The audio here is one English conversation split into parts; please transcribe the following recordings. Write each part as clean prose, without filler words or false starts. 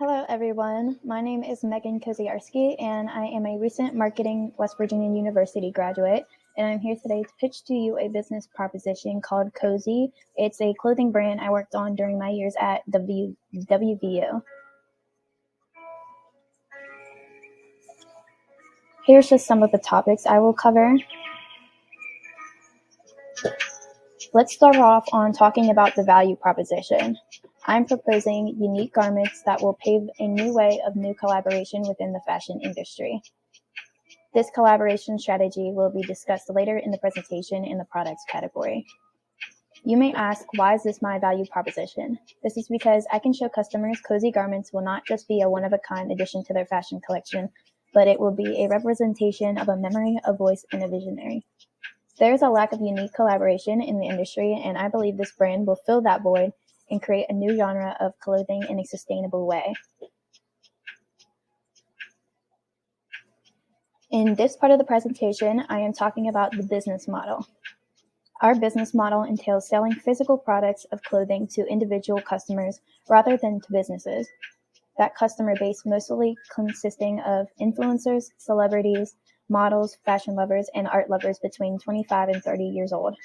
Hello, everyone. My name is Megan Kozi, and I am a recent Marketing West Virginia University graduate. And I'm here today to pitch to you a business proposition called Kozi. It's a clothing brand I worked on during my years at WVU. Here's just some of the topics I will cover. Let's start off on talking about the value proposition. I'm proposing unique garments that will pave a new way of new collaboration within the fashion industry. This collaboration strategy will be discussed later in the presentation in the products category. You may ask, why is this my value proposition? This is because I can show customers Kozi garments will not just be a one-of-a-kind addition to their fashion collection, but it will be a representation of a memory, a voice, and a visionary. There is a lack of unique collaboration in the industry, and I believe this brand will fill that void and create a new genre of clothing in a sustainable way. In this part of the presentation, I am talking about the business model. Our business model entails selling physical products of clothing to individual customers rather than to businesses. That customer base mostly consisting of influencers, celebrities, models, fashion lovers, and art lovers between 25 and 30 years old.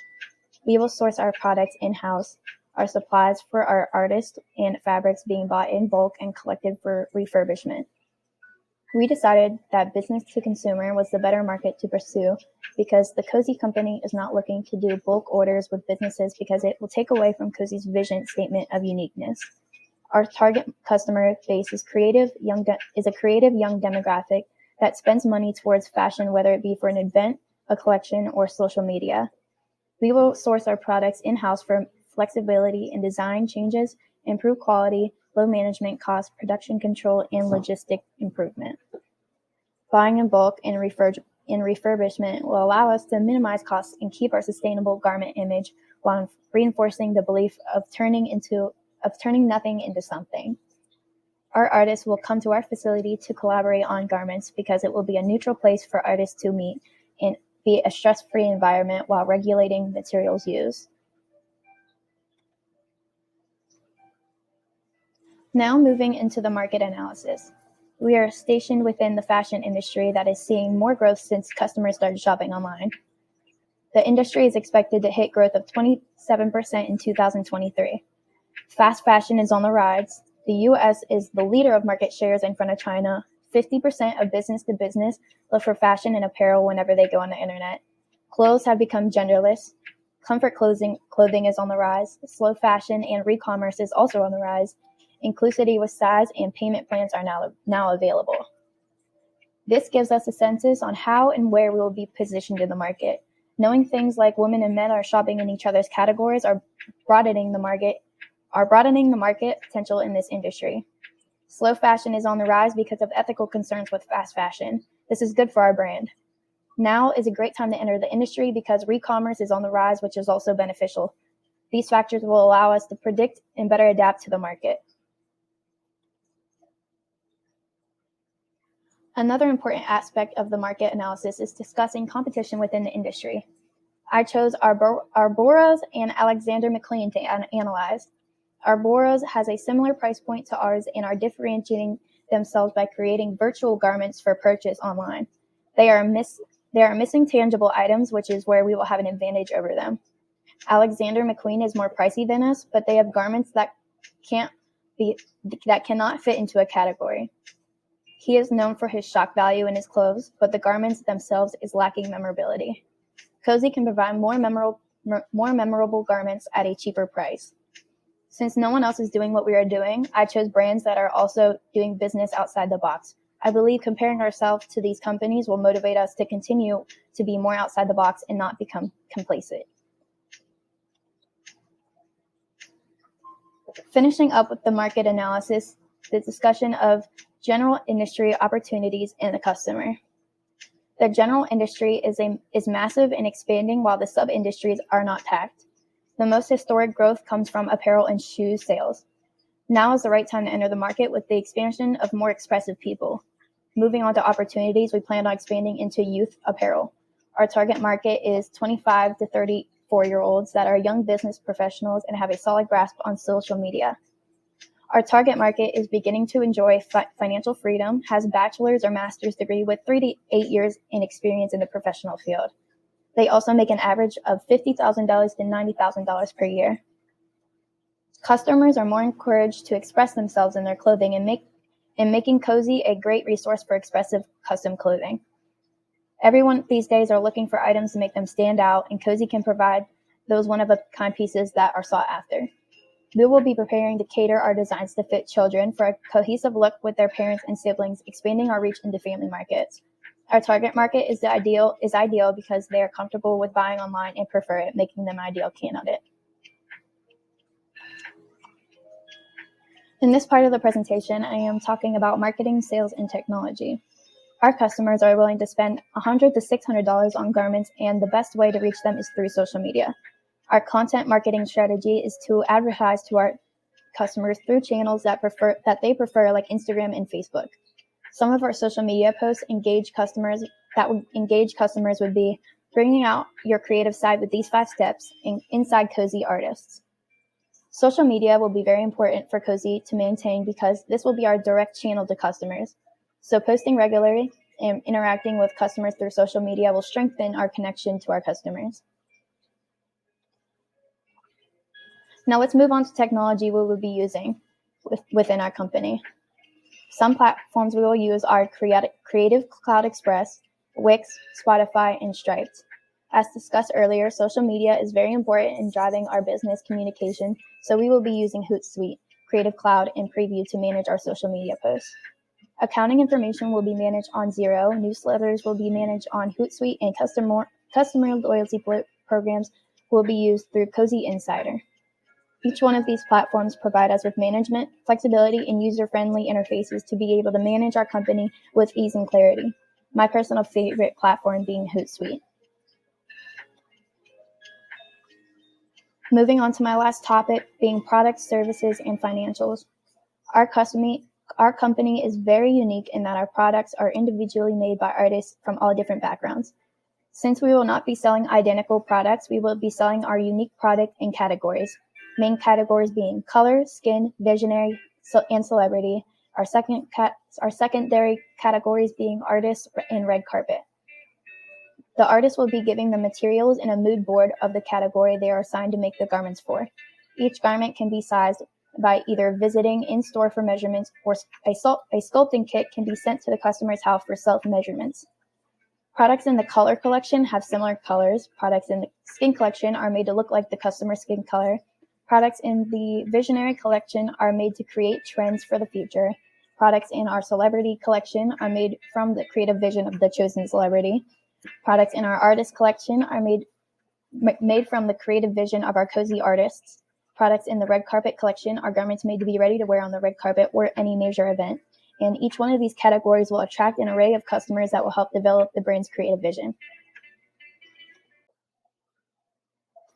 We will source our products in-house, our supplies for our artists and fabrics being bought in bulk and collected for refurbishment. We decided that business to consumer was the better market to pursue because the Kozi company is not looking to do bulk orders with businesses because it will take away from Kozi's vision statement of uniqueness. Our target customer base is a creative young demographic that spends money towards fashion, whether it be for an event, a collection, or social media. We will source our products in-house for flexibility in design changes, improved quality, low management costs, production control, and logistic improvement. Buying in bulk and refurbishment will allow us to minimize costs and keep our sustainable garment image while reinforcing the belief of turning nothing into something. Our artists will come to our facility to collaborate on garments because it will be a neutral place for artists to meet and be a stress-free environment while regulating materials used. Now moving into the market analysis. We are stationed within the fashion industry that is seeing more growth since customers started shopping online. The industry is expected to hit growth of 27% in 2023. Fast fashion is on the rise. The US is the leader of market shares in front of China. 50% of business to business look for fashion and apparel whenever they go on the internet. Clothes have become genderless. Comfort clothing is on the rise. Slow fashion and re-commerce is also on the rise. Inclusivity with size and payment plans are now available. This gives us a census on how and where we will be positioned in the market. Knowing things like women and men are shopping in each other's categories are broadening the market potential in this industry. Slow fashion is on the rise because of ethical concerns with fast fashion. This is good for our brand. Now is a great time to enter the industry because re-commerce is on the rise, which is also beneficial. These factors will allow us to predict and better adapt to the market. Another important aspect of the market analysis is discussing competition within the industry. I chose Arboros and Alexander McQueen to analyze. Arboros has a similar price point to ours and are differentiating themselves by creating virtual garments for purchase online. They are missing tangible items, which is where we will have an advantage over them. Alexander McQueen is more pricey than us, but they have garments that cannot fit into a category. He is known for his shock value in his clothes, but the garments themselves is lacking memorability. Kozi can provide more memorable garments at a cheaper price. Since no one else is doing what we are doing, I chose brands that are also doing business outside the box. I believe comparing ourselves to these companies will motivate us to continue to be more outside the box and not become complacent. Finishing up with the market analysis, the discussion of general industry opportunities and the customer. The general industry is massive and expanding while the sub-industries are not tapped. The most historic growth comes from apparel and shoes sales. Now is the right time to enter the market with the expansion of more expressive people. Moving on to opportunities, we plan on expanding into youth apparel. Our target market is 25 to 34-year-olds that are young business professionals and have a solid grasp on social media. Our target market is beginning to enjoy financial freedom, has a bachelor's or master's degree with 3 to 8 years in experience in the professional field. They also make an average of $50,000 to $90,000 per year. Customers are more encouraged to express themselves in their clothing and making Kozi a great resource for expressive custom clothing. Everyone these days are looking for items to make them stand out, and Kozi can provide those one-of-a-kind pieces that are sought after. We will be preparing to cater our designs to fit children for a cohesive look with their parents and siblings, expanding our reach into family markets. Our target market is ideal because they are comfortable with buying online and prefer it, making them ideal candidate. In this part of the presentation, I am talking about marketing, sales, and technology. Our customers are willing to spend $100 to $600 on garments, and the best way to reach them is through social media. Our content marketing strategy is to advertise to our customers through channels that they prefer, like Instagram and Facebook. Some of our social media posts would engage customers would be bringing out your creative side with these 5 steps inside Kozi artists. Social media will be very important for Kozi to maintain because this will be our direct channel to customers. So posting regularly and interacting with customers through social media will strengthen our connection to our customers. Now let's move on to technology we will be using within our company. Some platforms we will use are Creative Cloud Express, Wix, Spotify, and Stripe. As discussed earlier, social media is very important in driving our business communication, so we will be using Hootsuite, Creative Cloud, and Preview to manage our social media posts. Accounting information will be managed on Xero, newsletters will be managed on Hootsuite, and customer loyalty programs will be used through Kozi Insider. Each one of these platforms provide us with management, flexibility, and user-friendly interfaces to be able to manage our company with ease and clarity. My personal favorite platform being Hootsuite. Moving on to my last topic, being products, services, and financials. Our company is very unique in that our products are individually made by artists from all different backgrounds. Since we will not be selling identical products, we will be selling our unique product in categories. Main categories being color, skin, visionary, and celebrity. Our secondary categories being artists and red carpet. The artist will be giving the materials in a mood board of the category they are assigned to make the garments for. Each garment can be sized by either visiting in-store for measurements, or a sculpting kit can be sent to the customer's house for self-measurements. Products in the color collection have similar colors. Products in the skin collection are made to look like the customer's skin color. Products in the visionary collection are made to create trends for the future. Products in our celebrity collection are made from the creative vision of the chosen celebrity. Products in our artist collection are made from the creative vision of our Kozi artists. Products in the red carpet collection are garments made to be ready to wear on the red carpet or any major event. And each one of these categories will attract an array of customers that will help develop the brand's creative vision.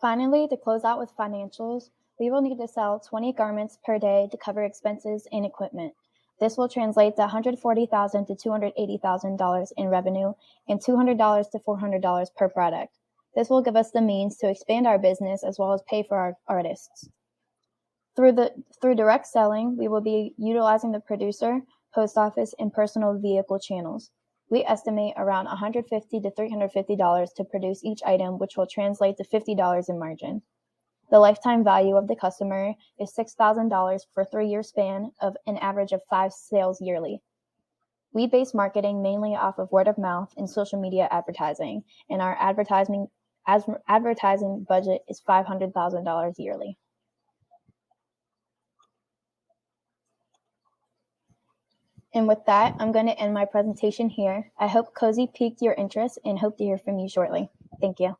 Finally, to close out with financials, we will need to sell 20 garments per day to cover expenses and equipment. This will translate to $140,000 to $280,000 in revenue and $200 to $400 per product. This will give us the means to expand our business as well as pay for our artists. Through direct selling, we will be utilizing the producer, post office, and personal vehicle channels. We estimate around $150 to $350 to produce each item, which will translate to $50 in margin. The lifetime value of the customer is $6,000 for a 3-year span of an average of 5 sales yearly. We base marketing mainly off of word of mouth and social media advertising, and our advertising budget is $500,000 yearly. And with that, I'm going to end my presentation here. I hope Kozi piqued your interest and hope to hear from you shortly. Thank you.